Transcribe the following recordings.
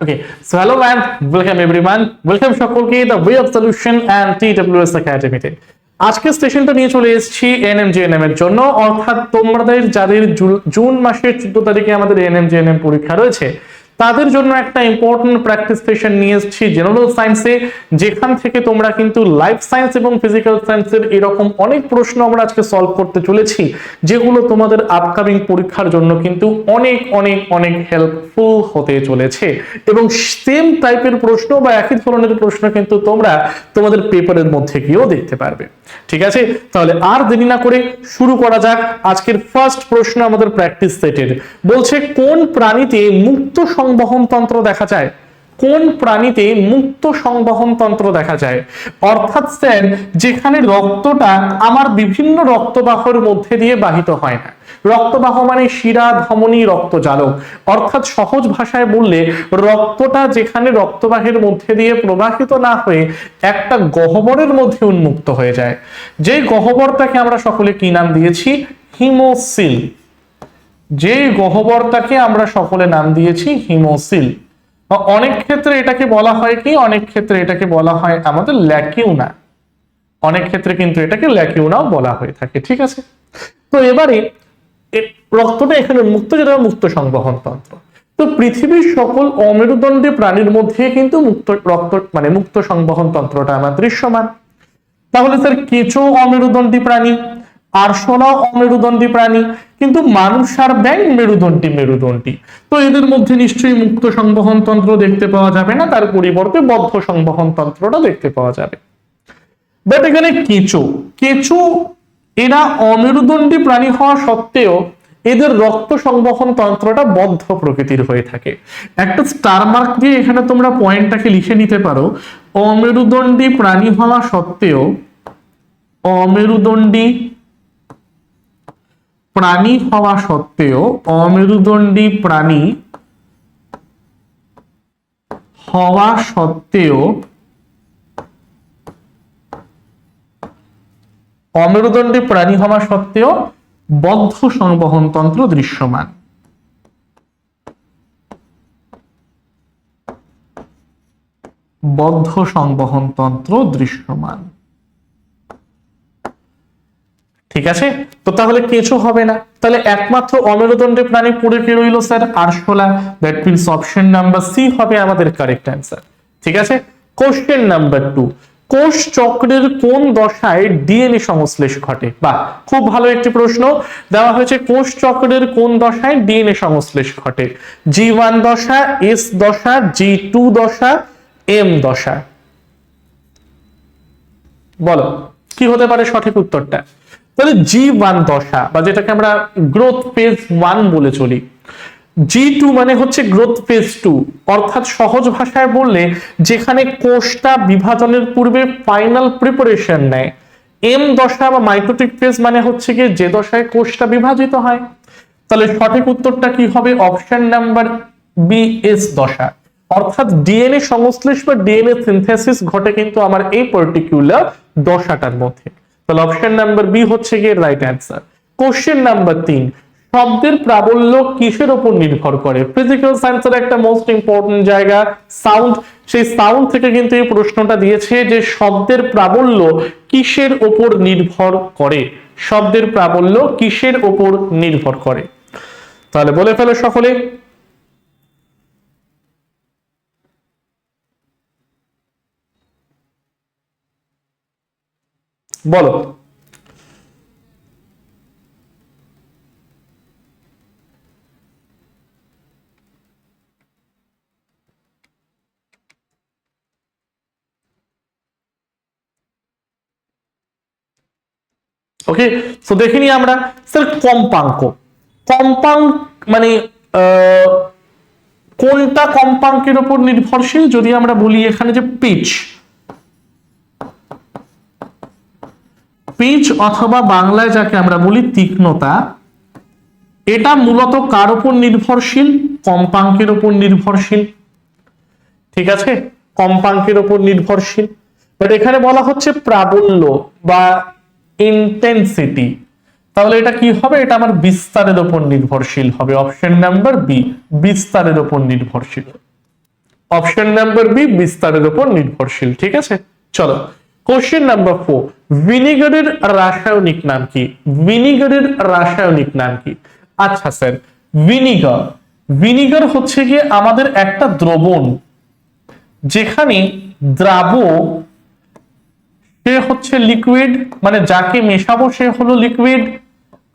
Okay, so hello man, welcome everyone, welcome সকলকে the way of solution and TWS Academy তে। আজকে সেশনটা নিয়ে চলে এসেছি এনএমজিএনএম এর জন্য, অর্থাৎ তোমাদের যাদের জুন মাসের 14 তারিখে আমাদের এনএমজিএনএম পরীক্ষা রয়েছে তাদের জন্য একটা ইম্পর্টেন্ট প্র্যাকটিস সেশন নিয়ে এসেছি জেনারেল সায়েন্সে, যেখান থেকে তোমরা কিন্তু লাইফ সায়েন্স এবং ফিজিক্যাল সায়েন্সের এরকম অনেক প্রশ্ন আমরা আজকে সলভ করতে চলেছি, যেগুলো তোমাদের আপকামিং পরীক্ষার জন্য কিন্তু অনেক অনেক অনেক হেল্পফুল হতে চলেছে। এবং সেম টাইপের প্রশ্ন বা একই ধরনের প্রশ্ন কিন্তু তোমরা তোমাদের পেপারের মধ্যে গিয়েও দেখতে পারবে। ঠিক আছে, তাহলে আর দেরি না করে শুরু করা যাক। আজকের ফার্স্ট প্রশ্ন আমাদের প্র্যাকটিস সেটের বলছে, কোন প্রাণীতে মুক্ত সংবহন তন্ত্র দেখা যায়? কোন প্রাণীতে মুক্ত সংবহন তন্ত্র দেখা যায়? অর্থাৎ স্যার, যেখানে রক্তটা আমার বিভিন্ন রক্তবাহর মধ্যে দিয়ে বাহিত হয় না। রক্তবাহ মানে শিরা, ধমনী, রক্তজালক, অর্থাৎ সহজ ভাষায় বললে রক্তটা যেখানে রক্তবাহের মধ্যে দিয়ে প্রবাহিত না হয়ে একটা গহ্বরের মধ্যে উন্মুক্ত হয়ে যায়, যে গহ্বরটাকে আমরা সকলে কি নাম দিয়েছি? হিমোসিল। যে গহ্বরটাকে আমরা সকলে নাম দিয়েছি হিমোসিল। অনেক ক্ষেত্রে এটাকে বলা হয় কি? অনেক ক্ষেত্রে এটাকে বলা হয় আমাদের ল্যাকিউনা। অনেক ক্ষেত্রে কিন্তু এটাকে ল্যাকিউনাও বলা হয়ে থাকে। ঠিক আছে, তো এবারে রক্তটা এখানে মুক্ত, যেটা মুক্ত সংবহন তন্ত্র। তো পৃথিবীর সকল অমেরুদণ্ডী প্রাণীর মধ্যে কিন্তু মুক্ত রক্ত মানে মুক্ত সংবহন তন্ত্রটা আমার দৃশ্যমান। তাহলে স্যার কেঁচো অমেরুদণ্ডী প্রাণী, আরশোলা অমেরুদণ্ডী প্রাণী, কিন্তু মানুষ আর ব্যাঙ মেরুদণ্ডী। তো এদের মধ্যে নিশ্চয়ই মুক্ত সংবহন তন্ত্র দেখতে পাওয়া যাবে না, তার পরিবর্তে বদ্ধ সংবহন তন্ত্রটা দেখতে পাওয়া যাবে। বাট এখানে কেঁচো এরা অমেরুদণ্ডী প্রাণী হওয়া সত্ত্বেও এদের রক্ত সংবহন তন্ত্রটা বদ্ধ প্রকৃতির হয়ে থাকে। একটা স্টার মার্ক দিয়ে এখানে তোমরা পয়েন্টটাকে লিখে নিতে পারো। অমেরুদণ্ডী প্রাণী হওয়া সত্ত্বেও অমেরুদণ্ডী প্রাণী হওয়া সত্ত্বেও অমেরুদণ্ডী প্রাণী হওয়া সত্ত্বেও অমেরুদণ্ডী প্রাণী হওয়া সত্ত্বেও বদ্ধ সংবহন তন্ত্র দৃশ্যমান। বদ্ধ সংবহন তন্ত্র দৃশ্যমান। ঠিক আছে, তো তাহলে কেঁচো হবে না, তাহলে একমাত্র অমেরুদণ্ডী প্রাণী পড়ে কে রইল স্যার? আরশোলা। That means option number C হবে আমাদের কারেক্ট অ্যান্সার। ঠিক আছে, কোশ্চেন নাম্বার 2, কোষ চক্রের কোন দশায় ডিএনএ সংশ্লেষ ঘটে? বাহ, খুব ভালো একটি প্রশ্ন দেওয়া হয়েছে। কোষ চক্রের কোন দশায় ডিএনএ সংশ্লেষ ঘটে? G1 দশা, S দশা, G2 দশা, M দশা। বলো কি হতে পারে সঠিক উত্তরটা? তাহলে G1 দশা, বা যেটাকে আমরা গ্রোথ ফেজ 1 বলে চলি। G2 মানে হচ্ছে গ্রোথ ফেজ 2, অর্থাৎ সহজ ভাষায় বললে যেখানে কোষটা বিভাজনের পূর্বে ফাইনাল প্রিপারেশন নেয়। এম দশা বা মাইটোটিক ফেজ মানে হচ্ছে কি যে দশায় কোষটা বিভাজিত হয়। তাহলে সঠিক উত্তরটা কি হবে? অপশন নাম্বার বি, এস দশা। অর্থাৎ ডিএনএ সংশ্লেষ বা ডিএনএ সিনথেসিস ঘটে কিন্তু আমার এই পার্টিকুলার দশাটার মধ্যে। তাহলে অপশন নাম্বার বি হচ্ছে গিয়ে রাইট অ্যান্সার। কোশ্চেন নাম্বার 3, শব্দের প্রাবল্য কিসের উপর নির্ভর করে? ফিজিক্যাল সায়েন্সের একটা মোস্ট ইম্পর্টেন্ট জায়গা সাউন্ড। সেই সাউন্ড থেকে কিন্তু এই প্রশ্নটা দিয়েছে যে শব্দের প্রাবল্য কিসের উপর নির্ভর করে? শব্দের প্রাবল্য কিসের উপর নির্ভর করে? তাহলে বলে ফেলো সকলে। বলো। ওকে, সো দেখিনি আমরা স্যার কম্পাঙ্ক। কম্পাঙ্ক মানে কোনটা কম্পাঙ্কের উপর নির্ভরশীল? যদি আমরা বলি এখানে যে পিচ অথবা বাংলায় যাকে আমরা বলি তীক্ষ্ণতা, এটা মূলত কার উপর নির্ভরশীল? কম্পাঙ্কের উপর নির্ভরশীল। ঠিক আছে, কম্পাঙ্কের উপর নির্ভরশীল। বাট এখানে বলা হচ্ছে প্রাবল্য বা ইন্টেন্সিটি, তাহলে এটা কি হবে? এটা আমার বিস্তারের উপর নির্ভরশীল হবে। অপশন নাম্বার বি, বিস্তারের উপর নির্ভরশীল। অপশন নাম্বার বি বিস্তারের উপর নির্ভরশীল। ঠিক আছে, চলো কোশ্চেন নাম্বার 4, ভিনিগারের রাসায়নিক নাম কি? ভিনিগারের রাসায়নিক নাম কি? আচ্ছা স্যার, ভিনিগার, ভিনিগার হচ্ছে গিয়ে আমাদের একটা দ্রবণ, যেখানে দ্রাবক সে হচ্ছে লিকুইড, মানে যাকে মেশাবো সে হলো লিকুইড,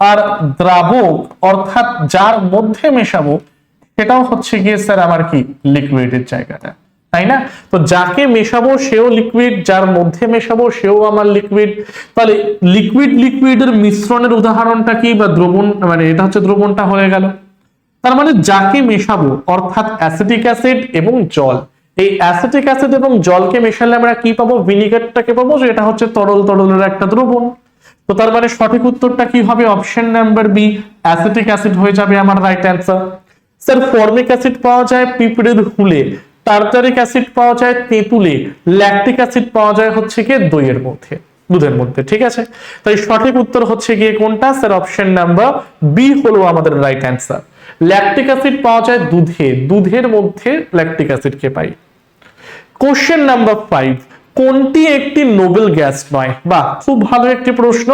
আর দ্রাবক অর্থাৎ যার মধ্যে মেশাবো সেটাও হচ্ছে গিয়ে স্যার আমার কি লিকুইডের জায়গাটা, তাই না? তো যাকে মেশাবো সেও লিকুইড, যার মধ্যে মেশাবো সেও আমার লিকুইড। তাহলে লিকুইড লিকুইডের মিশ্রণের উদাহরণটা কি, বা দ্রবণ, মানে এটা হচ্ছে দ্রবণটা হয়ে গেল। তার মানে যাকে মেশাবো অর্থাৎ অ্যাসিটিক অ্যাসিড এবং জল, এই অ্যাসিটিক অ্যাসিড এবং জলকে মেশালে আমরা কি পাবো? ভিনিগারটাকে পাবো, যেটা হচ্ছে তরল তরলের একটা দ্রবণ। তো তার মানে সঠিক উত্তরটা কি হবে? Option number B acetic acid হয়ে যাবে আমার right answer. Sir formic acid পাওয়া যায় পিঁপড়ের হুলে, টার্টারিক অ্যাসিড পাওয়া যায় তেঁতুলে, ল্যাকটিক অ্যাসিড পাওয়া যায় হচ্ছে গিয়ে দইয়ের মধ্যে, দুধের মধ্যে। ঠিক আছে, তাই সঠিক উত্তর হচ্ছে গিয়ে কোনটা? স্যার অপশন নাম্বার বি হলো আমাদের রাইট অ্যান্সার। ল্যাকটিক অ্যাসিড পাওয়া যায় দুধে, দুধের মধ্যে ল্যাকটিক অ্যাসিডকে পাই। কোশ্চেন নাম্বার 5, কোনটি একটি নোবেল গ্যাস নয়? বাহ, খুব ভালো একটি প্রশ্ন।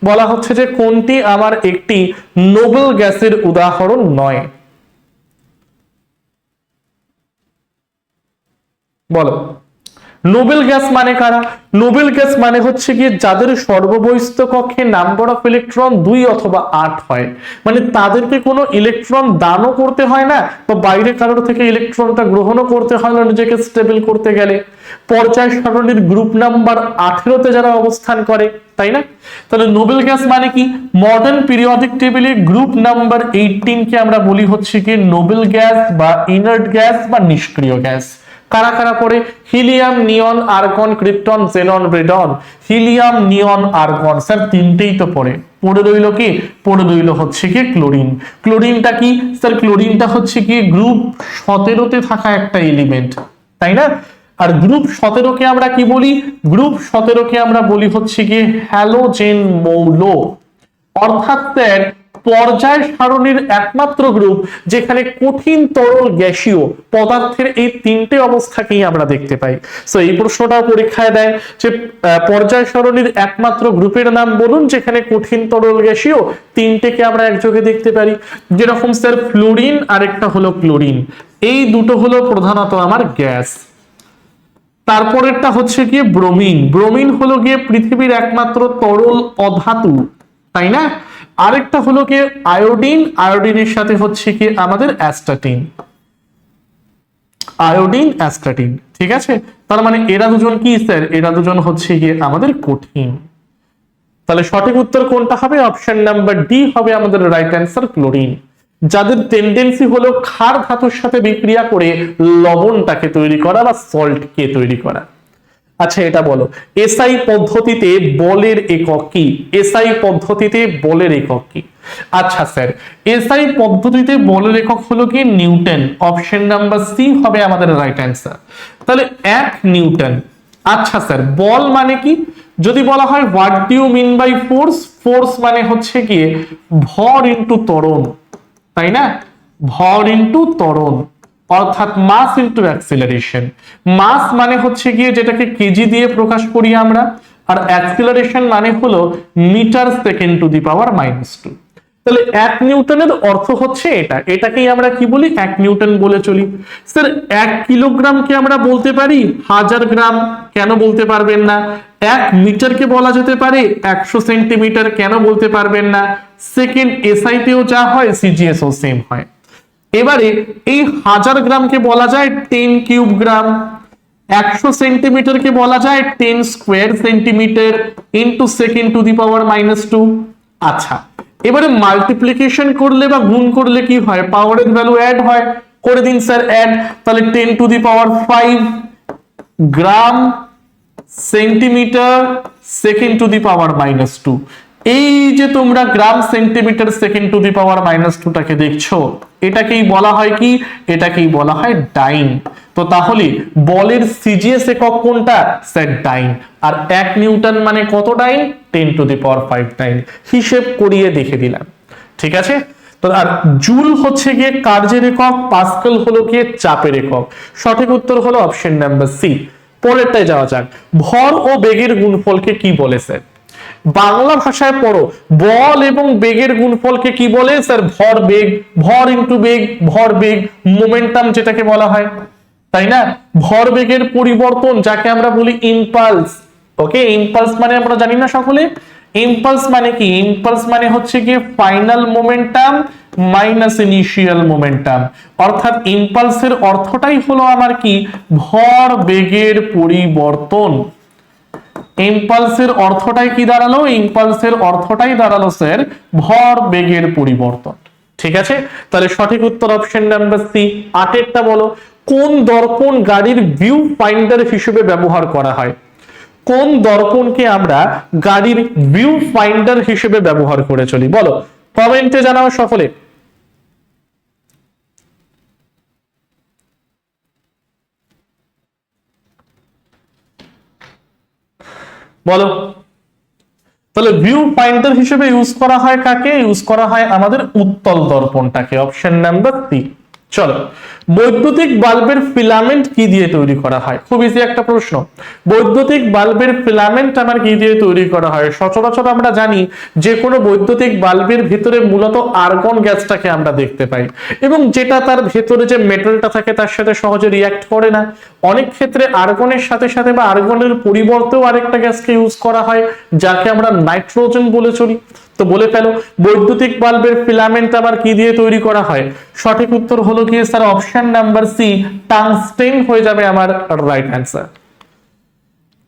বলা হচ্ছে যে কোনটি আমার একটি নোবেল গ্যাসের উদাহরণ নয়? বলো, নোবেল গ্যাস মানে কারা? নোবেল গ্যাস মানে হচ্ছে গিয়ে যাদের সর্ববহিস্থ কক্ষে নাম্বার অফ ইলেকট্রন 2 অথবা 8 হয়, মানে তাদেরকে কোনো ইলেকট্রন দানও করতে হয় না, বা বাইরে কারোর থেকে ইলেকট্রনটা গ্রহণও করতে হয় না নিজেকে স্টেবল করতে গেলে। পর্যায় সারণীর গ্রুপ নাম্বার 18তে যারা অবস্থান করে, তাই না? তাহলে নোবেল গ্যাস মানে কি? মডার্ন পিরিয়ডিক টেবিলে গ্রুপ নাম্বার 18 কে আমরা বলি হচ্ছে কি নোবেল গ্যাস বা ইনার্ট গ্যাস বা নিষ্ক্রিয় গ্যাস। কারা কারা পড়ে? হিলিয়াম, নিয়ন, আর্গন, ক্রিপ্টন, জেনন, ব্রেডন। হিলিয়াম, নিয়ন, আর্গন, স্যার তিনটেই তো পড়ে। পড়ে রইল কি? পড়ে রইল হচ্ছে কি ক্লোরিন। ক্লোরিনটা কি স্যার? ক্লোরিনটা হচ্ছে কি গ্রুপ 17তে থাকা একটা এলিমেন্ট, তাই না? আর গ্রুপ 17কে আমরা কি বলি? গ্রুপ 17কে আমরা বলি হচ্ছে কি হ্যালোজেন মৌল। অর্থাৎ স্যার পর্যায় সারণীর একমাত্র গ্রুপ যেখানে কঠিন, তরল, গ্যাসীয় পদার্থের এই তিনটে অবস্থাকেই আমরা দেখতে পাই। সো এই প্রশ্নটাও পরীক্ষায় দেয় যে পর্যায় সারণীর একমাত্র গ্রুপের নাম বলুন যেখানে কঠিন, তরল, গ্যাসীয় তিনটেকে আমরা একযোগে দেখতে পারি। যেরকম স্যার ফ্লোরিন আর একটা হলো ক্লোরিন, এই দুটো হলো প্রধানত আমার গ্যাস। তারপরেরটা হচ্ছে গিয়ে ব্রোমিন। ব্রোমিন হলো গিয়ে পৃথিবীর একমাত্র তরল অধাতু, তাই না? আরেকটা হলো কি আয়োডিন। আয়োডিনের সাথে হচ্ছে কি আমাদের অ্যাস্টাটিন, আয়োডিন অ্যাস্টাটিন। ঠিক আছে, তার মানে এরা দুজন কি স্যার? এরা দুজন হচ্ছে গিয়ে আমাদের কঠিন। তাহলে সঠিক উত্তর কোনটা হবে? অপশন নাম্বার ডি হবে আমাদের রাইট অ্যান্সার, ক্লোরিন। যাদের টেন্ডেন্সি হলো ক্ষার ধাতুর সাথে বিক্রিয়া করে লবণটাকে তৈরি করা বা সল্টকে তৈরি করা। আচ্ছা এটা বলো, এসআই পদ্ধতিতে বলের একক কি? এসআই পদ্ধতিতে বলের একক কি? আচ্ছা স্যার, এসআই পদ্ধতিতে বলের একক হলো কি নিউটন। অপশন নাম্বার সি হবে আমাদের রাইট অ্যান্সার। তাহলে 1 নিউটন। আচ্ছা স্যার, বল মানে কি? যদি বলা হয় what do you mean by force? Force মানে হচ্ছে গিয়ে ভর ইনটু ত্বরণ, তাই না? ভর ইনটু ত্বরণ, অর্থাৎ মাস ইনটু অ্যাক্সিলারেশন। মাস মানে হচ্ছে গিয়ে যেটাকে কেজি দিয়ে প্রকাশ করি আমরা, আর অ্যাক্সিলারেশন মানে হলো metre second to the power -2। তাহলে 1 নিউটনের অর্থ হচ্ছে এটা, এটাকেই আমরা কি বলি? 1 নিউটন বলে চলি। স্যার 1 কিলোগ্রামকে আমরা বলতে পারি 1000 গ্রাম, কেন বলতে পারবেন না? 1 মিটারকে বলা যেতে পারে 100 সেন্টিমিটার, কেন বলতে পারবেন না? সেকেন্ড এসআই তেও যা হয় সিজিএস ও সেম হয়। এবারে এই 1000 গ্রামকে বলা যায় 10 কিউব গ্রাম, 100 সেন্টিমিটারকে বলা যায় 10 square centimetre into second to the power -2। আচ্ছা, এবারে মাল্টিপ্লিকেশন করলে বা গুণ করলে কি হয়? পাওয়ারের ভ্যালু অ্যাড হয়, করে দিন স্যার অ্যাড। তাহলে 10 to the power 5 gram centimetre second to the power -2। এই যে তোমরা gram centimetre second to the power -2টাকে দেখছো, এটাকেই বলা হয় কি? এটাকেই বলা হয় ডাইন। তো তাহলে বলের সিজিএস একক কোনটা? স্যার ডাইন। আর 1 নিউটন মানে কত ডাইন? 10 টু দি পাওয়ার 5 ডাইন। হিসেব করিয়ে দেখে দিলাম, ঠিক আছে? তো আর জুল হচ্ছে গিয়ে কার্যের একক, পাস্কেল হলো গিয়ে চাপের একক। সঠিক উত্তর হলো অপশন নাম্বার সি। পরেরটায় যাওয়া যাক, ভর ও বেগের গুণফলকে কি বলেছে? বাংলা ভাষায় পড়ো, বল এবং বেগের গুণফলকে কি বলে স্যার? ভর বেগ, ভর ইন্টু বেগ, ভর বেগ, মোমেন্টাম যেটাকে বলা হয়, তাই না? ভর বেগের পরিবর্তন যাকে আমরা বলি ইম্পালস। ওকে, ইম্পালস মানে আমরা জানি না সকলে? ইম্পালস মানে কি? ইম্পালস মানে হচ্ছে কি final momentum minus initial momentum. অর্থাৎ ইম্পালসের অর্থটাই হলো আমার কি? ভর বেগের পরিবর্তন। ইম্পালসের অর্থটাই কি দাঁড়ালো? ইম্পালসের অর্থটাই দাঁড়ালো স্যার ভর বেগের পরিবর্তন। ঠিক আছে, তাহলে সঠিক উত্তর অপশন নাম্বার সি। 8এরটা বলো, কোন দর্পণ গাড়ির ভিউ ফাইন্ডার হিসেবে ব্যবহার করা হয়? কোন দর্পণকে আমরা গাড়ির ভিউ ফাইন্ডার হিসেবে ব্যবহার করে চলি? বলো, কমেন্টে জানাও সকলে। বলো, তাহলে ভিউ ফাইন্ডার হিসেবে ইউজ করা হয় কাকে? ইউজ করা হয় আমাদের উত্তল দর্পণটাকে। Option number C. চলো, বৈদ্যুতিক বাল্বের ফিলামেন্ট কি দিয়ে তৈরি করা হয়? খুব ইজি একটা প্রশ্ন। বৈদ্যুতিক বাল্বের ফিলামেন্ট আমার কি দিয়ে তৈরি করা হয়? সচরাচর আমরা জানি যে কোনো বৈদ্যুতিক বাল্বের ভিতরে মূলত আর্গন গ্যাসটাকে আমরা দেখতে পাই, এবং যেটা তার ভেতরে যে মেটালটা থাকে তার সাথে সহজে রিয়াক্ট করে না। অনেক ক্ষেত্রে আর্গনের সাথে সাথে বা আর্গনের পরিবর্তেও আরেকটা গ্যাসকে ইউজ করা হয় যাকে আমরা নাইট্রোজেন বলে চলি। তো বলে ফেলো, বৈদ্যুতিক বাল্বের ফিলামেন্ট আবার কি দিয়ে তৈরি করা হয়? সঠিক উত্তর হলো কি sir option number C, tungsten হয়ে যাবে আমার right answer.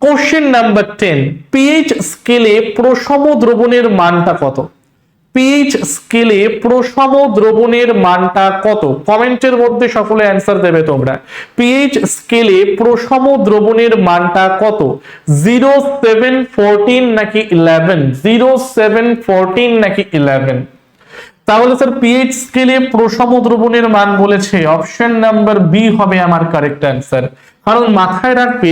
Question number 10, pH স্কেলে প্রশম দ্রবণের মানটা কত? পিএইচ স্কেলে প্রশম দ্রবণের মানটা কত? কমেন্টের মধ্যে সকলে অ্যান্সার দেবে তোমরা। পিএইচ স্কেলে প্রশম দ্রবণের মানটা কত? 0, 7, 14 নাকি 11? 0, 7, 14 নাকি 11? তাহলে স্যার পিএইচ স্কেলে প্রশম দ্রবণের মান বলেছে, অপশন নাম্বার বি হবে আমার কারেক্ট অ্যান্সার। কারণ মাথায় রাখবে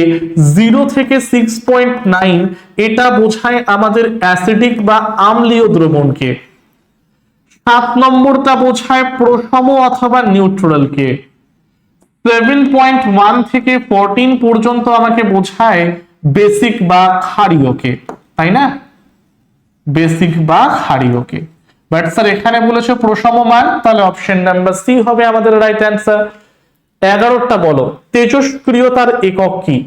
0 থেকে 6.9 এটা বোঝায় আমাদের অ্যাসিডিক বা আম্লীয় দ্রবণকে। 7 নম্বরটা বোঝায় প্রশম অথবা নিউট্রালকে। 7.1 থেকে 14 পর্যন্ত আমাকে বোঝায় বেসিক বা ক্ষারীয়কে, তাই না? বেসিক বা ক্ষারীয়কে। বাট স্যার এখানে বলেছে প্রশম মান, তাহলে অপশন নাম্বার সি হবে আমাদের রাইট অ্যান্সার। 11টা বলো, তেজস্ক্রিয়তার একক কি?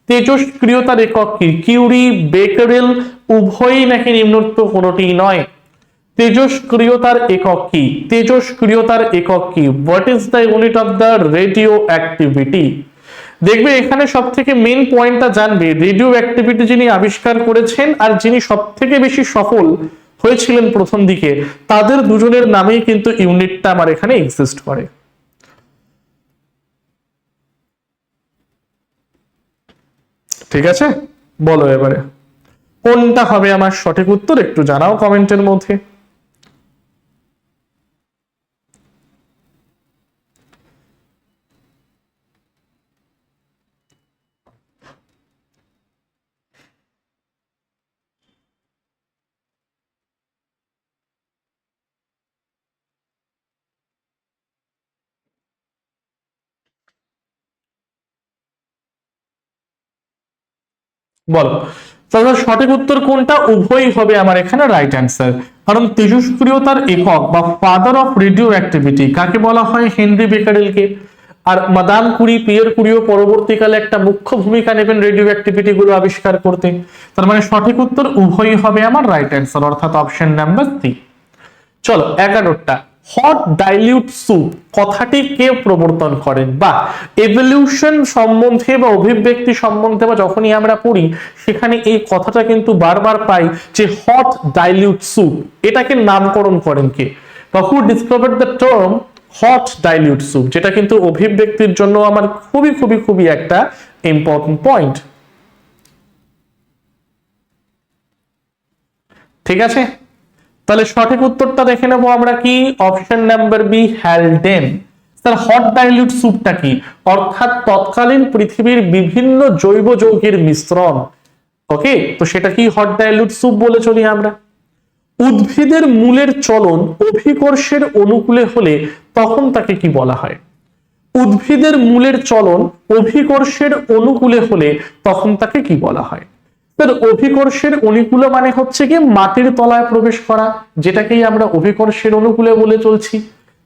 তেজস্ক্রিয়তার একক কি? কিউরি, বেকারেল, উভয়ই নাকি নিম্নোক্ত কোনটি নয়? তেজস্ক্রিয়তার একক কি? তেজস্ক্রিয়তার একক কি? What is the unit of the radio activity? দেখবে এখানে সব থেকে মেইন পয়েন্টটা জানবে, রেডিও অ্যাক্টিভিটি যিনি আবিষ্কার করেছেন আর যিনি সব থেকে বেশি সফল হয়েছিলেন প্রথম দিকে, তাদের দুজনের নামেই কিন্তু ইউনিটটা আমার এখানে এক্সিস্ট করে। ঠিক আছে, বলো এবারে কোনটা হবে আমার সঠিক উত্তর, একটু জানাও কমেন্টের মধ্যে। বলো, তাহলে সঠিক উত্তর কোনটা? উভয়ই হবে আমার এখানে রাইট অ্যান্সার। কারণ তেজস্ক্রিয়তার একক বা ফাদার অফ রেডিও অ্যাক্টিভিটি কাকে বলা হয়? হেনরি বেকারেলকে। আর মাদাম কুরি, পিয়ের কুরিও পরবর্তীকালে একটা মুখ্য ভূমিকা নেবেন রেডিও অ্যাক্টিভিটি গুলো আবিষ্কার করতে। তার মানে সঠিক উত্তর উভয়ই হবে আমার রাইট অ্যান্সার, অর্থাৎ অপশন নাম্বার সি। চলো 11টা, হট ডাইলিউট স্যুপ কথাটি কে প্রবর্তন করেন? বা এভলিউশন সম্বন্ধে বা অভিব্যক্তি সম্বন্ধে বা যখনই আমরা পড়ি সেখানে এই কথাটা কিন্তু বারবার পাই যে হট ডাইলিউট স্যুপ, এটাকে নামকরণ করেন কে? বা who discovered the term hot dilute soup, যেটা কিন্তু অভিব্যক্তির জন্য আমার খুবই খুবই খুবই একটা ইম্পর্টেন্ট পয়েন্ট। ঠিক আছে, তাহলে সঠিক উত্তরটা দেখে নেবো আমরা কি? Option number B, Haldane. Sir hot dilute স্যুপটা কি? অর্থাৎ তৎকালীন পৃথিবীর বিভিন্ন জৈব যৌগের মিশ্রণ। ওকে, তো সেটা কি হট ডাইলিউট স্যুপ বলে চলি আমরা। উদ্ভিদের মূলের চলন অভিকর্ষের অনুকূলে হলে তখন তাকে কি বলা হয়? উদ্ভিদের মূলের চলন অভিকর্ষের অনুকূলে হলে তখন তাকে কি বলা হয়? স্যার অভিকর্ষের অনুকূলে মানে হচ্ছে কি মাটির তলায় প্রবেশ করা, যেটাকেই আমরা অভিকর্ষের অনুকূলে বলে চলছি,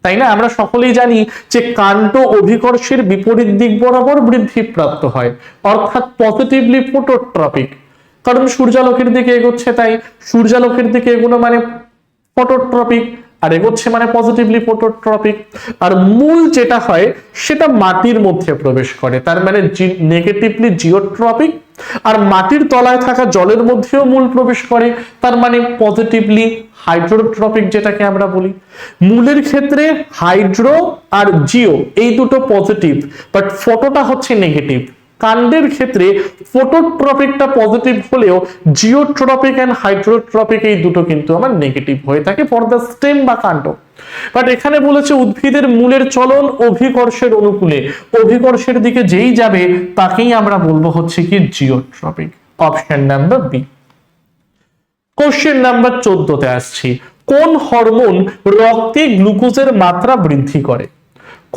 তাই না? আমরা সকলেই জানি যে কাণ্ড অভিকর্ষের বিপরীত দিক বরাবর বৃদ্ধি প্রাপ্ত হয়, অর্থাৎ পজিটিভলি ফটোট্রপিক, কারণ সূর্যালোকের দিকে এগোচ্ছে, তাই সূর্যালোকের দিকে এগোনো মানে ফটোট্রপিক, আর এগোচ্ছে মানে পজিটিভলি ফটোট্রপিক। আর মূল যেটা হয় সেটা মাটির মধ্যে প্রবেশ করে, তার মানে নেগেটিভলি জিওট্রপিক। আর মাটির তলায় থাকা জলের মধ্যেও মূল প্রবেশ করে, তার মানে পজিটিভলি হাইড্রোট্রপিক, যেটাকে আমরা বলি। মূলের ক্ষেত্রে হাইড্রো আর জিও এই দুটো পজিটিভ, বাট ফটোটা হচ্ছে নেগেটিভ। কাণ্ডের ক্ষেত্রে ফটোট্রপিকটা পজিটিভ হলেও জিওট্রপিক এন্ড হাইড্রোট্রপিক এই দুটো কিন্তু আমার নেগেটিভ হয়ে থাকে ফর দ্য স্টেম বা কাণ্ড। বাট এখানে বলেছে উদ্ভিদের মূলের চলন অভিকর্ষের অনুকূলে, অভিকর্ষের দিকে যেই যাবে তাকেই আমরা বলবো হচ্ছে কি geotropic. Option number B. Question number 14 তে আসছি। কোন হরমোন রক্তে গ্লুকোজের মাত্রা বৃদ্ধি করে?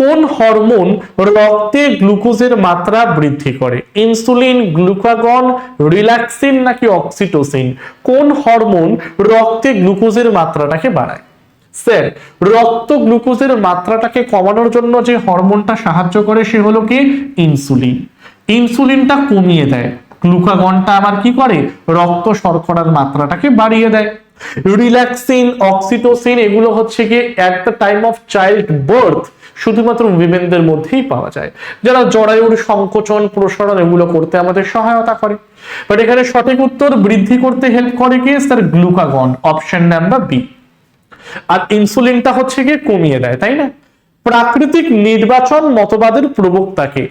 কোন হরমোন রক্তে গ্লুকোজের মাত্রা বৃদ্ধি করে? ইনসুলিন, গ্লুকাগন, রিল্যাক্সিন নাকি অক্সিটোসিন? কোন হরমোন রক্তে গ্লুকোজের মাত্রাটাকে বাড়ায়? স্যার রক্ত গ্লুকোজের মাত্রাটাকে কমানোর জন্য যে হরমোনটা সাহায্য করে সে হলো কি ইনসুলিন। ইনসুলিনটা কমিয়ে দেয়, গ্লুকাগনটা আবার কি করে রক্ত শর্করার মাত্রাটাকে বাড়িয়ে দেয়। রিল্যাক্সিন, অক্সিটোসিন এগুলো হচ্ছে কি at the time of child birth শুধুমাত্র উইমেনদের মধ্যেই পাওয়া যায়, যারা জরায়ুর সংকোচন প্রসারণ এগুলো করতে আমাদের সহায়তা করে। বাট এখানে সঠিক উত্তর বৃদ্ধি করতে হেল্প করে কি sir glucagon, option number B. আর ইনসুলিনটা হচ্ছে কি কমিয়ে দেয়, তাই না? প্রাকৃতিক নির্বাচন মতবাদের প্রবক্তাকে?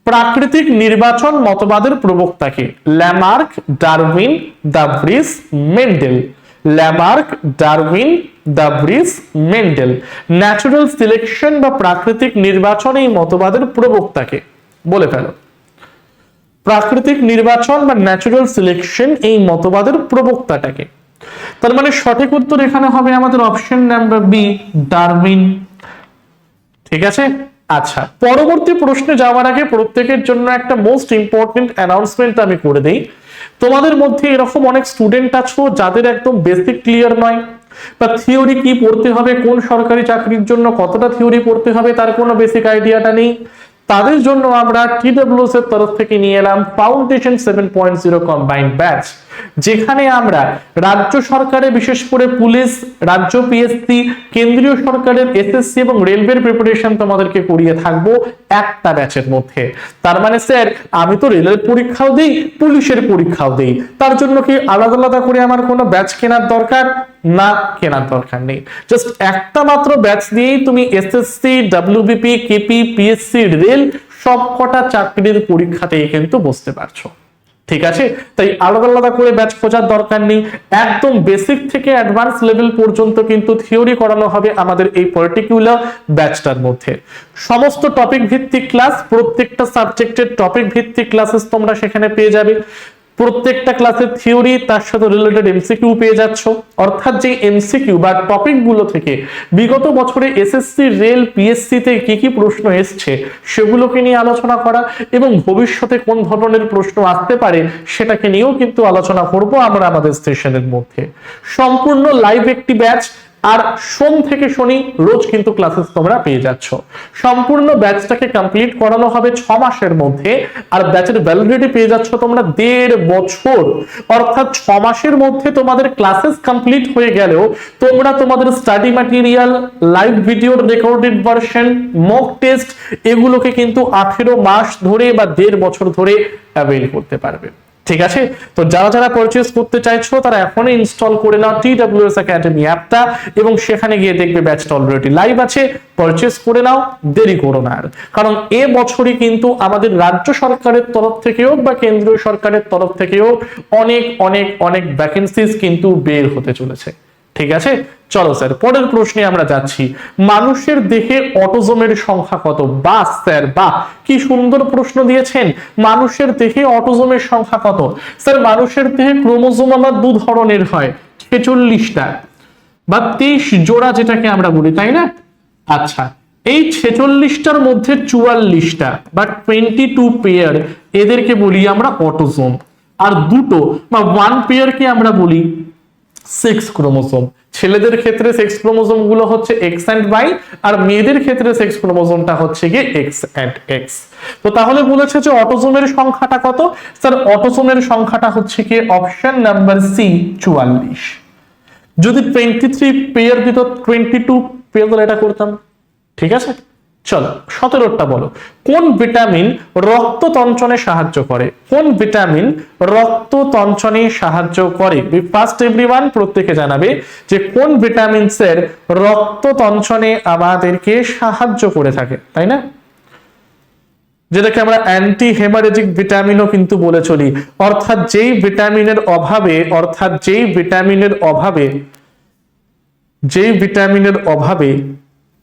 প্রাকৃতিক নির্বাচন মতবাদের প্রবক্তাকে? ল্যামার্ক, ডারউইন, দা ভ্রিস, মেন্ডেল। ল্যামার্ক, ডারউইন, দা ভ্রিস, মেন্ডেল। ন্যাচারাল সিলেকশন বা প্রাকৃতিক নির্বাচন এই মতবাদের প্রবক্তাকে? বলে ফেলো। প্রাকৃতিক নির্বাচন বা ন্যাচারাল সিলেকশন এই মতবাদের প্রবক্তাটাকে? তার মানে সঠিক উত্তর এখানে হবে আমাদের অপশন নাম্বার বি, ডারউইন। ঠিক আছে। আচ্ছা, পরবর্তী প্রশ্নে যাওয়ার আগে প্রত্যেকের জন্য একটা মোস্ট ইম্পর্টেন্ট অ্যানাউন্সমেন্ট আমি করে দেই। তোমাদের মধ্যে এরকম অনেক স্টুডেন্ট আছো যাদের একদম বেসিক ক্লিয়ার নয়, বা থিওরি কি পড়তে হবে, কোন সরকারি চাকরির জন্য কতটা থিওরি পড়তে হবে তার কোনো বেসিক আইডিয়াটা নেই। তাদের জন্য আমরা TWS এর তরফ থেকে নিয়ে এলাম ফাউন্ডেশন 7.0 কম্বাইন্ড ব্যাচ, যেখানে আমরা রাজ্য সরকারের বিশেষ করে পুলিশ, রাজ্য পিএসসি, কেন্দ্রীয় সরকারের এসএসসি এবং রেলওয়ের প্রিপারেশন তোমাদেরকে করিয়ে থাকবো একটা ব্যাচের মধ্যে। তার মানে স্যার আমি তো রেলের পরীক্ষাও দিই, পুলিশের পরীক্ষাও দিই, তার জন্য কি আলাদা আলাদা করে আমার কোনো ব্যাচ কেনার দরকার? না, কেনার দরকার নেই। জাস্ট একটা মাত্র ব্যাচ দিয়েই তুমি SSC, WBP, KP, PSC, rail সবকটা চাকরির পরীক্ষাতেই কিন্তু বসতে পারছো। ঠিক আছে, তাই আলাদা আলাদা করে ব্যাচ খোঁজার দরকার নেই। একদম বেসিক থেকে অ্যাডভান্স লেভেল পর্যন্ত কিন্তু থিওরি করানো হবে আমাদের এই পার্টিকুলার ব্যাচটার মধ্যে। সমস্ত টপিক ভিত্তিক ক্লাস, প্রত্যেকটা সাবজেক্টের টপিক ভিত্তিক ক্লাসেস তোমরা সেখানে পেয়ে যাবে। প্রত্যেকটা ক্লাসের থিওরি তার সাথে রিলেটেড এমসিকিউ পেয়ে যাচ্ছ, অর্থাৎ যে এমসিকিউ বা টপিক গুলো থেকে বিগত বছরে এসএসসি, রেল, পিএসসি তে কি কি প্রশ্ন এসছে সেগুলোকে নিয়ে আলোচনা করা, এবং ভবিষ্যতে কোন ধরনের প্রশ্ন আসতে পারে সেটাকে নিয়েও কিন্তু আলোচনা করব আমরা আমাদের সেশনের মধ্যে। সম্পূর্ণ লাইভ একটি ব্যাচ, আর সোম থেকে শনি রোজ কিন্তু ক্লাসেস তোমরা পেয়ে যাচ্ছ। সম্পূর্ণ ব্যাচটাকে কমপ্লিট করানো হবে 6 মাসের মধ্যে, আর ব্যাচের ভ্যালিডিটি পেয়ে যাচ্ছ তোমরা 1.5 বছর। অর্থাৎ 6 মাসের মধ্যে তোমাদের ক্লাসেস কমপ্লিট হয়ে গেলেও তোমরা তোমাদের স্টাডি ম্যাটেরিয়াল, লাইভ ভিডিওর রেকর্ডেড ভার্সন, মক টেস্ট এগুলোকে কিন্তু 18 মাস ধরে বা 1.5 বছর ধরে অ্যাভেল করতে পারবে। ঠিক আছে, তো যারা যারা পারচেজ করতে চাইছো তারা এখনই ইনস্টল করে নাও TWS একাডেমি অ্যাপটা, এবং সেখানে গিয়ে দেখবে ব্যাচটা অলরেডি লাইভ আছে, পারচেজ করে নাও, দেরি করো না আর। কারণ এ বছরই কিন্তু আমাদের রাজ্য সরকারের তরফ থেকেও বা কেন্দ্রীয় সরকারের তরফ থেকেও অনেক অনেক অনেক ভ্যাকেন্সিজ কিন্তু বের হতে চলেছে। ঠিক আছে, চলো স্যার পরের প্রশ্নে আমরা যাচ্ছি। মানুষের দেহে অটোজোমের সংখ্যা কত? বাহ স্যার বাহ, কি সুন্দর প্রশ্ন দিয়েছেন। মানুষের দেহে অটোজোমের সংখ্যা কত? স্যার মানুষের দেহে ক্রোমোজোম আমার 2 ধরনের হয়, 46টা বা 23 জোড়া যেটাকে আমরা বলি, তাই না? আচ্ছা, এই 46টার মধ্যে 44টা বা 22 পেয়ার এদেরকে বলি আমরা অটোসোম, আর দুটো বা 1 পেয়ারকে আমরা বলি সেক্স ক্রোমোসোম। ছেলেদের ক্ষেত্রে সেক্স ক্রোমোসোম গুলো হচ্ছে এক্স অ্যান্ড ওয়াই, আর মেয়েদের ক্ষেত্রে সেক্স ক্রোমোসোমটা হচ্ছে গিয়ে এক্স অ্যান্ড এক্স। তো তাহলে বলেছে যে অটোসোমের সংখ্যাটা কত? স্যার অটোসোমের সংখ্যাটা হচ্ছে কি অপশন নাম্বার সি 44। যদি 23 পেয়ার দিত 22 পেয়ার তাহলে এটা করতাম। ঠিক আছে, চলো 17টা বলো। কোন ভিটামিন রক্ত তঞ্চনে সাহায্য করে? কোন ভিটামিন রক্ত তঞ্চনে সাহায্য করে? ফার্স্ট এভরিওয়ান প্রত্যেকে জানাবে যে কোন ভিটামিনসের রক্ত তঞ্চনে আমাদেরকে সাহায্য করে থাকে, তাই না? যেটাকে আমরা অ্যান্টি হেমারেজিক ভিটামিনও কিন্তু বলে চলি। অর্থাৎ যেই ভিটামিনের অভাবে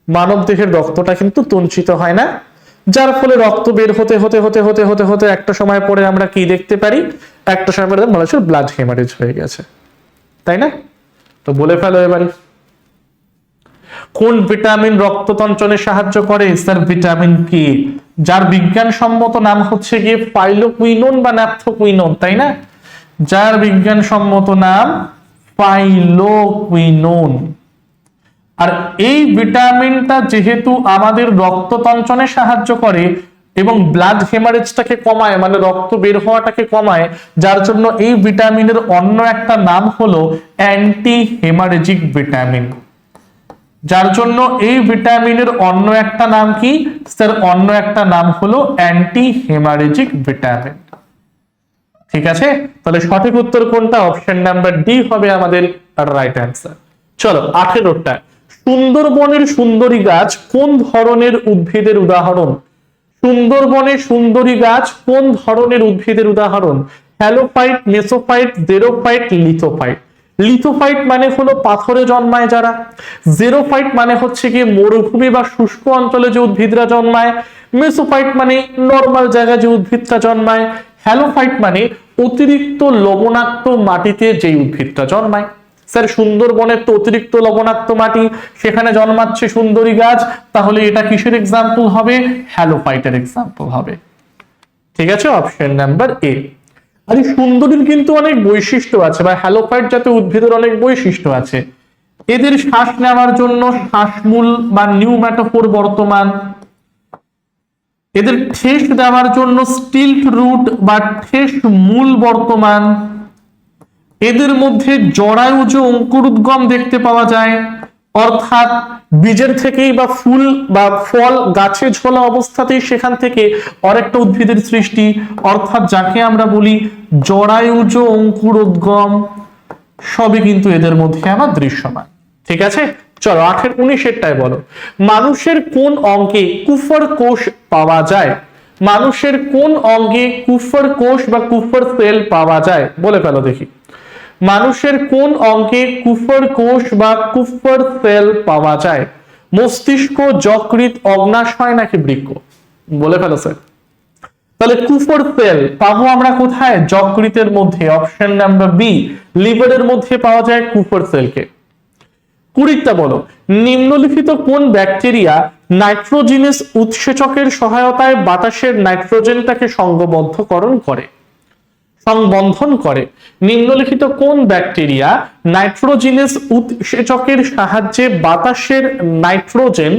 মানব দেহের রক্তটা কিন্তু তঞ্চিত হয় না, যার ফলে রক্ত বের হতে হতে হতে হতে হতে হতে একটা সময় পরে আমরা কি দেখতে পারি? একটা সময় পরে মানুষের ব্লাড হেমারেজ হয়ে গেছে, তাই না? তো বলে ফেলো এবারে কোন ভিটামিন রক্ত তঞ্চনে সাহায্য করে? স্যার ভিটামিন কি, যার বিজ্ঞানসম্মত নাম হচ্ছে গিয়ে পাইলোকুইনোন বা ন্যাপথোকুইনোন, তাই না? যার বিজ্ঞানসম্মত নাম পাইলোকুইনোন। আর এই ভিটামিনটা যেহেতু আমাদের রক্ত তঞ্চনে সাহায্য করে এবং ব্লাড হেমারেজটাকে কমায়, মানে রক্ত বের হওয়াটাকে কমায়, যার জন্য এই ভিটামিনের অন্য একটা নাম হলো অ্যান্টি হেমারেজিক ভিটামিন। যার জন্য এই ভিটামিনের অন্য একটা নাম কি? স্যার অন্য একটা নাম হলো অ্যান্টি হেমারেজিক ভিটামিন। ঠিক আছে, তাহলে সঠিক উত্তর কোনটা? অপশন নাম্বার ডি হবে আমাদের রাইট অ্যান্সার। চলো 18টা। সুন্দরবনের সুন্দরী গাছ কোন ধরনের উদ্ভিদের উদাহরণ? সুন্দরবনের সুন্দরী গাছ কোন ধরনের উদ্ভিদের উদাহরণ? Halophyte, mesophyte, xerophyte, lithophyte. Lithophyte মানে হলো পাথরে জন্মায় যারা, জেরোফাইট মানে হচ্ছে কি মরুভূমি বা শুষ্ক অঞ্চলে যে উদ্ভিদরা জন্মায়, মেসোফাইট মানে নর্মাল জায়গায় যে উদ্ভিদটা জন্মায়, হ্যালোফাইট মানে অতিরিক্ত লবণাক্ত মাটিতে যে উদ্ভিদটা জন্মায়। স্যার সুন্দরবনের তো অতিরিক্ত লবণাক্ত মাটি, সেখানে জন্মাচ্ছে সুন্দরী গাছ, তাহলে এটা কিসের এক্সাম্পল হবে? হ্যালোফাইটের এক্সাম্পল হবে। ঠিক আছে, অপশন নাম্বার এ। আর এই সুন্দরীর কিন্তু অনেক বৈশিষ্ট্য আছে, বা হ্যালোফাইট জাতীয় উদ্ভিদের অনেক বৈশিষ্ট্য আছে। এদের শ্বাস নেওয়ার জন্য শ্বাসমূল বা নিউম্যাটোফোর বর্তমান, এদের ঠেস দেওয়ার জন্য স্টিল্ট রুট বা ঠেস মূল বর্তমান, এদের মধ্যে জরায়ুজ অঙ্কুরোদ্গম দেখতে পাওয়া যায়, অর্থাৎ বীজের থেকেই বা ফুল বা ফল গাছে ঝোলা অবস্থাতেই সেখান থেকে আরেকটা উদ্ভিদের সৃষ্টি, অর্থাৎ যাকে আমরা বলি জরায়ুজ অঙ্কুরোদ্গম, সবই কিন্তু এদের মধ্যে আমার দৃশ্যমান। ঠিক আছে, চলো 19টায় বলো। মানুষের কোন অঙ্গে কুফর কোষ পাওয়া যায়? মানুষের কোন অঙ্গে কুফর কোষ বা কুফর সেল পাওয়া যায়? বলে ফেলো দেখি। মানুষের কোন অঙ্গে কুফর কোষ বা কুফর সেল পাওয়া যায়? মস্তিষ্ক, যকৃৎ, অগ্নাশয় নাকি বৃক্ক? বলে ফেলো স্যার। তাহলে কুফর সেল পাবো আমরা কোথায়? যকৃতের মধ্যে, অপশন নাম্বার বি। লিভারের মধ্যে পাওয়া যায় কুফর সেলকে। 20টা বলো। নিম্নলিখিত কোন ব্যাকটেরিয়া নাইট্রোজিনাস উৎসেচকের সহায়তায় বাতাসের নাইট্রোজেনটাকে সংবন্ধন করে? নিম্নলিখিত কোন ব্যাকটেরিয়া নাইট্রোজিনাস উৎসেচকের সাহায্যে বাতাসের নাইট্রোজেন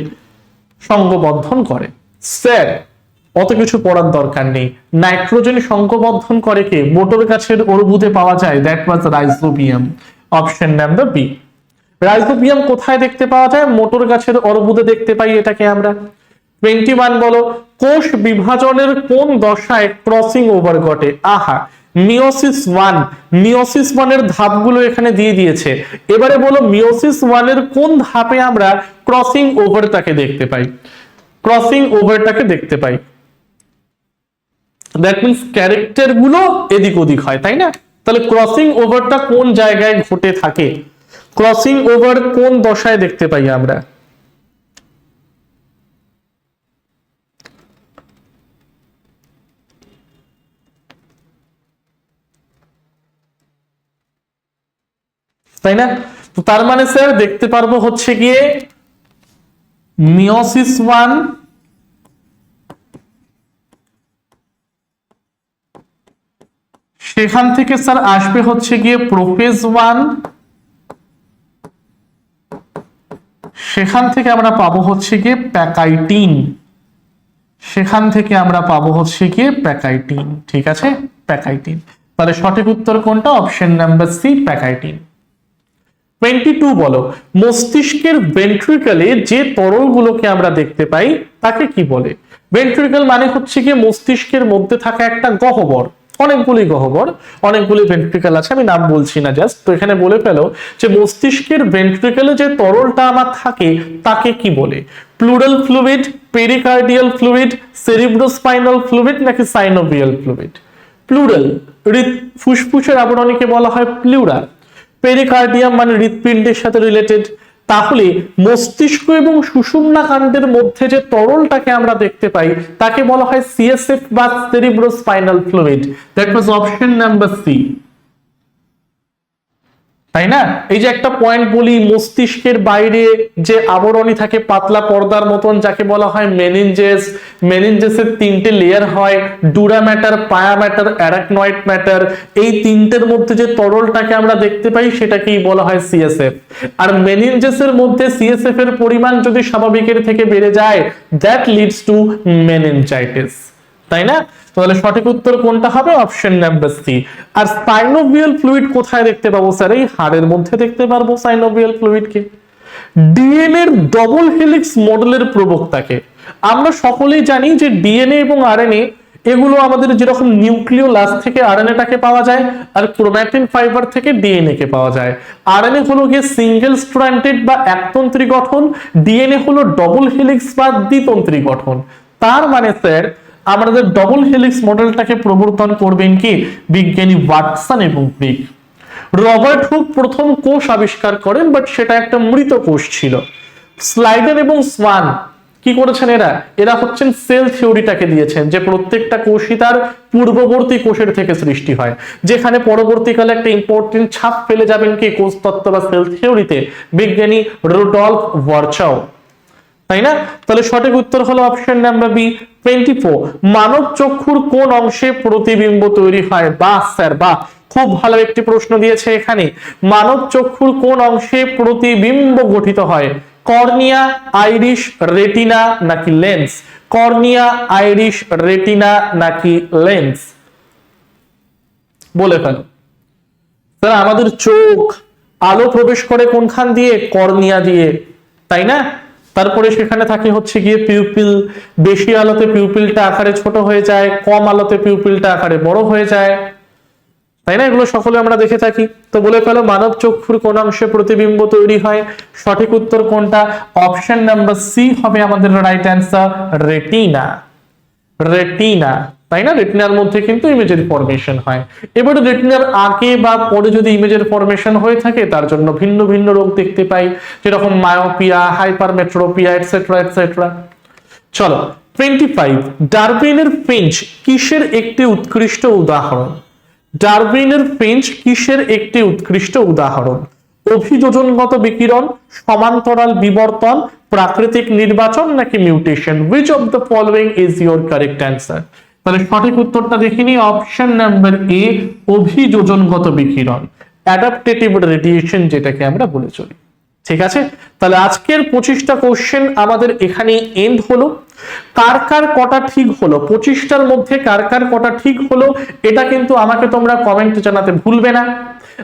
সংবন্ধন করে? স্যার অত কিছু পড়ার দরকার নেই। নাইট্রোজেন সংবন্ধন করে কে? মোটর গাছের অর্বুদে পাওয়া যায়, that was Rhizobium. Option number B. Rhizobium কোথায় দেখতে পাওয়া যায়? মোটর গাছের অর্বুদে দেখতে পাই এটাকে আমরা। 21 বলো। কোষ বিভাজনের কোন দশায় ক্রসিং ওভার ঘটে? আহা, মিওসিস 1। মিওসিস 1 এর ধাপগুলো এখানে দিয়ে দিয়েছে। এবারে বলো মিওসিস 1 এর কোন ধাপে আমরা ক্রসিং ওভারটাকে দেখতে পাই? ক্রসিং ওভারটাকে দেখতে পাই, দ্যাট মিন্স ক্যারেক্টার গুলো এদিক ওদিক হয়, তাই না? তাহলে ক্রসিং ওভারটা কোন জায়গায় ঘটে থাকে? ক্রসিং ওভার কোন দশায় দেখতে পাই আমরা? তাই না? তো তার মানে স্যার দেখতে পারবো হচ্ছে গিয়ে মিওসিস 1, সেখান থেকে স্যার আসবে হচ্ছে গিয়ে প্রোফেজ 1, সেখান থেকে আমরা পাবো হচ্ছে গিয়ে প্যাকাইটিন, সেখান থেকে আমরা পাবো হচ্ছে গিয়ে প্যাকাইটিন। ঠিক আছে, প্যাকাইটিন। তাহলে সঠিক উত্তর কোনটা? Option number C, pachytene. 22 বলো, মস্তিষ্কের ভেন্ট্রিকলে যে তরলগুলোকে আমরা দেখতে পাই তাকে কি বলে? ভেন্ট্রিকল মানে হচ্ছে গিয়ে মস্তিষ্কের মধ্যে থাকা একটা গহ্বর, অনেকগুলি গহ্বর, অনেকগুলি ভেন্ট্রিকল আছে, আমি নাম বলছি না, জাস্ট তো এখানে বলে ফেলো যে মস্তিষ্কের ভেন্ট্রিকলে যে তরলটা আমার থাকে তাকে কি বলে? Plural fluid, pericardial fluid, cerebrospinal fluid নাকি সাইনোভিয়াল ফ্লুইড? প্লুরাল, ফুসফুসের আবরণীকে বলা হয় প্লুরা। পেরিকার্ডিয়াম মানে হৃৎপিণ্ডের সাথে রিলেটেড। তাহলে মস্তিষ্ক এবং সুষুম্না কাণ্ডের মধ্যে যে তরলটাকে আমরা দেখতে পাই তাকে বলা হয় সিএসএফ বা cerebrospinal fluid. That was option number C, তাই না? এই যে একটা পয়েন্ট বলি, মস্তিষ্কের বাইরে যে আবরণী থাকে পাতলা পর্দার মতন যাকে বলা হয় মেনিনজেস, মেনিনজেসের তিনটে লেয়ার হয়, ডুরা ম্যাটার, পায়া ম্যাটার, অ্যারাকনয়েড ম্যাটার। এই তিনটের মধ্যে যে তরলটাকে আমরা দেখতে পাই সেটাকেই বলা হয় সিএসএফ। আর মেনিনজেসের মধ্যে সিএসএফ এর পরিমাণ যদি স্বাভাবিকের থেকে বেড়ে যায়, দ্যাট লিডস টু মেনিনজাইটিস, তাই না? তাহলে সঠিক উত্তর কোনটা হবে? Option number C. আর সাইনোভিয়াল ফ্লুইড কোথায় দেখতে পাবো স্যার? এই হাড়ের মধ্যে দেখতে পারবো সাইনোভিয়াল ফ্লুইডকে। ডিএনএ এর ডবল হেলিক্স মডেলের প্রবক্তাকে? আমরা সকলেই জানি যে ডিএনএ এবং আরএনএ এগুলো আমাদের যেরকম নিউক্লিওলাস থেকে আরএনএটাকে পাওয়া যায় আর ক্রোমাটিন ফাইবার থেকে ডিএনএ কে পাওয়া যায়। আরএনএ হলো গিয়ে সিঙ্গেল স্ট্র্যান্ডেড বা একতন্ত্রী গঠন, ডিএনএ হলো ডবল হেলিক্স বা দ্বিতন্ত্রী গঠন। তার মানে স্যার আমাদের ডবল হেলিক্স মডেলটাকে প্রবর্তন করবেন কি? বিজ্ঞানী ওয়াটসন এবং ক্রিক। রবার্ট হুক প্রথম কোষ আবিষ্কার করেন, বাট সেটা একটা মৃত কোষ ছিল। স্লাইডেন এবং সোয়ান কি করেছেন? এরা হচ্ছেন সেল থিওরিটাকে দিয়েছেন যে প্রত্যেকটা কোষই তার পূর্ববর্তী কোষের থেকে সৃষ্টি হয়, যেখানে পরবর্তীকালে একটা ইম্পর্টেন্ট ছাপ ফেলে যাবেন কি কোষ তত্ত্ব বা সেল থিওরিতে বিজ্ঞানী রুডলফ ভার্চাও, তাই না? তাহলে সঠিক উত্তর হলো অপশন নাম্বার বি, 24। মানব চক্ষুর কোন অংশে প্রতিবিম্ব তৈরি হয়? বাহ স্যার বাহ, খুব ভালো একটি প্রশ্ন দিয়েছে এখানে। মানব চক্ষুর কোন অংশে প্রতিবিম্ব গঠিত হয়? কর্নিয়া, আইরিশ, রেটিনা নাকি লেন্স? কর্নিয়া, আইরিশ, রেটিনা নাকি লেন্স? বলে ফেলো স্যার। আমাদের চোখ আলো প্রবেশ করে কোনখান দিয়ে? কর্নিয়া দিয়ে, তাই না? তারপরে সেখানে থাকে হচ্ছে গিয়ে পিউপিল। বেশি আলোতে পিউপিলটা আকারে ছোট হয়ে যায়, কম আলোতে পিউপিলটা আকারে বড় হয়ে যায়, তাই না? এগুলো সকলে আমরা দেখে থাকি। তো বলে ফেলো মানব চক্ষুর কোন অংশে প্রতিবিম্ব তৈরি হয়? সঠিক উত্তর কোনটা? অপশন নাম্বার সি হবে আমাদের রাইট অ্যান্সার, রেটিনা। রেটিনা, তাই না? রেটিনার মধ্যে কিন্তু ইমেজের ফরমেশন হয়। এবারে রেটিনার আগে বা পরে যদি ইমেজের ফরমেশন হয়ে থাকে তার জন্য ভিন্ন ভিন্ন রোগ দেখতে পাই, যেরকম মায়োপিয়া, হাইপারমেট্রোপিয়া এটসেট্রা এটসেট্রা। চলো 25, ডারউইনের ফিঞ্চ কিসের একটি উৎকৃষ্ট উদাহরণ? ডারউইনের ফিঞ্চ কিসের একটি উৎকৃষ্ট উদাহরণ? অভিযোজনগত বিকিরণ, সমান্তরাল বিবর্তন, প্রাকৃতিক নির্বাচন নাকি mutation? Which of the following is your correct answer? তাহলে সঠিক উত্তরটা দেখিনি, অপশন নাম্বার এ, অভিযোজনগত বিকিরণ, অ্যাডাপটেটিভ রেডিয়েশন যেটাকে আমরা বলে চলি। ঠিক আছে, তাহলে আজকের 25টা কোশ্চেন আমাদের এখানেই এন্ড হলো। কার কার কটা ঠিক হলো, 25টার মধ্যে কার কার কটা ঠিক হলো এটা কিন্তু আমাকে তোমরা কমেন্টে জানাতে ভুলবে না।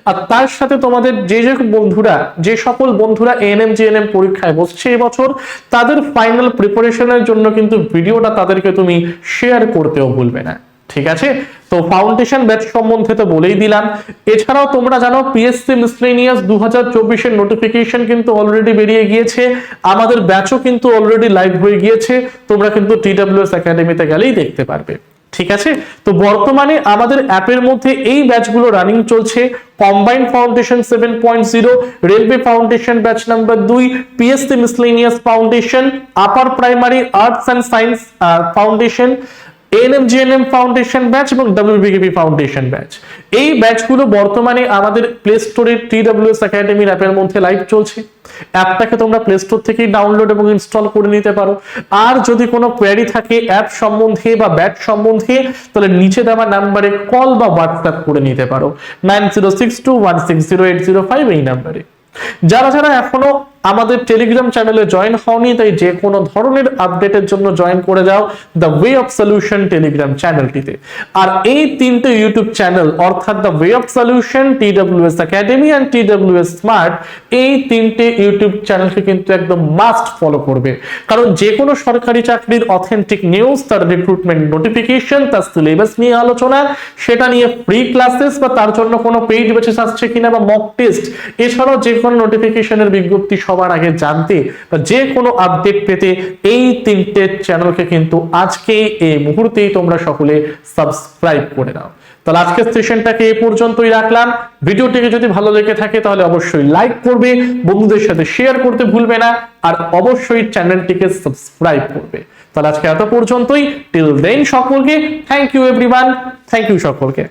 আর তার সাথে তোমাদের যে সকল বন্ধুরা এএনএম জিএনএম পরীক্ষায় বসছে এবছর, তাদের ফাইনাল প্রিপারেশনের জন্য কিন্তু ভিডিওটা তাদেরকে তুমি শেয়ার করতেও ভুলবে না। ঠিক আছে, তো ফাউন্ডেশন ব্যাচ সম্বন্ধে তো বলেই দিলাম। এছাড়াও তোমরা জানো পিএসসি মিসলেনিয়াস 2024 এর নোটিফিকেশন কিন্তু অলরেডি বেরিয়ে গিয়েছে, আমাদের ব্যাচও কিন্তু অলরেডি লাইভ হয়ে গিয়েছে, তোমরা কিন্তু টিডব্লিউএস একাডেমিতে গেলেই দেখতে পারবে। ঠিক আছে, তো বর্তমানে আমাদের অ্যাপের মধ্যে এই ব্যাচগুলো রানিং চলছে। Combined foundation 7.0, railway foundation batch number 2, PSC miscellaneous foundation, upper primary arts and science foundation, ANM foundation batch এবং WBKP ফাউন্ডেশন ব্যাচ। এই ব্যাচগুলো বর্তমানে আমাদের প্লে স্টোরের TWS একাডেমির অ্যাপের মধ্যে লাইভ চলছে। অ্যাপটাকে তোমরা প্লে স্টোর থেকেই ডাউনলোড এবং ইনস্টল করে নিতে পারো। আর যদি কোনো কোয়েরি থাকে অ্যাপ সম্বন্ধে বা ব্যাচ সম্বন্ধে, তাহলে নিচে দেওয়া নাম্বারে কল বা হোয়াটসঅ্যাপ করে নিতে পারো 9062160805 এই নাম্বারে। যারা যারা এখনো আমাদের টেলিগ্রাম চ্যানেলে জয়েন হওনি, তাই যে কোনো ধরনের আপডেটের জন্য জয়েন করে যাও the way of solution Telegram চ্যানেলটিতে। আর এই তিনটে ইউটিউব চ্যানেল অর্থাৎ the way of solution, TWS academy and TWS স্মার্ট, এই তিনটে ইউটিউব চ্যানেলকে কিন্তু একদম মাস্ট ফলো করবে। কারণ যে কোনো সরকারি চাকরির অথেন্টিক নিউজ, তার রিক্রুটমেন্ট নোটিফিকেশন, তার সিলেবাস নিয়ে আলোচনা, সেটা নিয়ে ফ্রি ক্লাসেস বা তার জন্য কোনো পেইড ব্যাচেস আসছে কিনা বা মক টেস্ট, এছাড়াও যে কোনো নোটিফিকেশনের বিজ্ঞপ্তি সবার আগে জানতে বা যে কোনো আপডেট পেতে এই তিনটে চ্যানেলকে কিন্তু আজকে এই মুহূর্তেই তোমরা সকলে সাবস্ক্রাইব করে নাও। তাহলে আজকের সেশনটাকে এই পর্যন্তই রাখলাম। ভিডিওটিকে যদি ভালো লেগে থাকে তাহলে অবশ্যই লাইক করবে, বন্ধুদের সাথে শেয়ার করতে ভুলবে না, আর অবশ্যই চ্যানেলটিকে সাবস্ক্রাইব করবে। তাহলে আজকে এত পর্যন্তই। টিল দেন সকলকে thank you everyone, thank you সকলকে।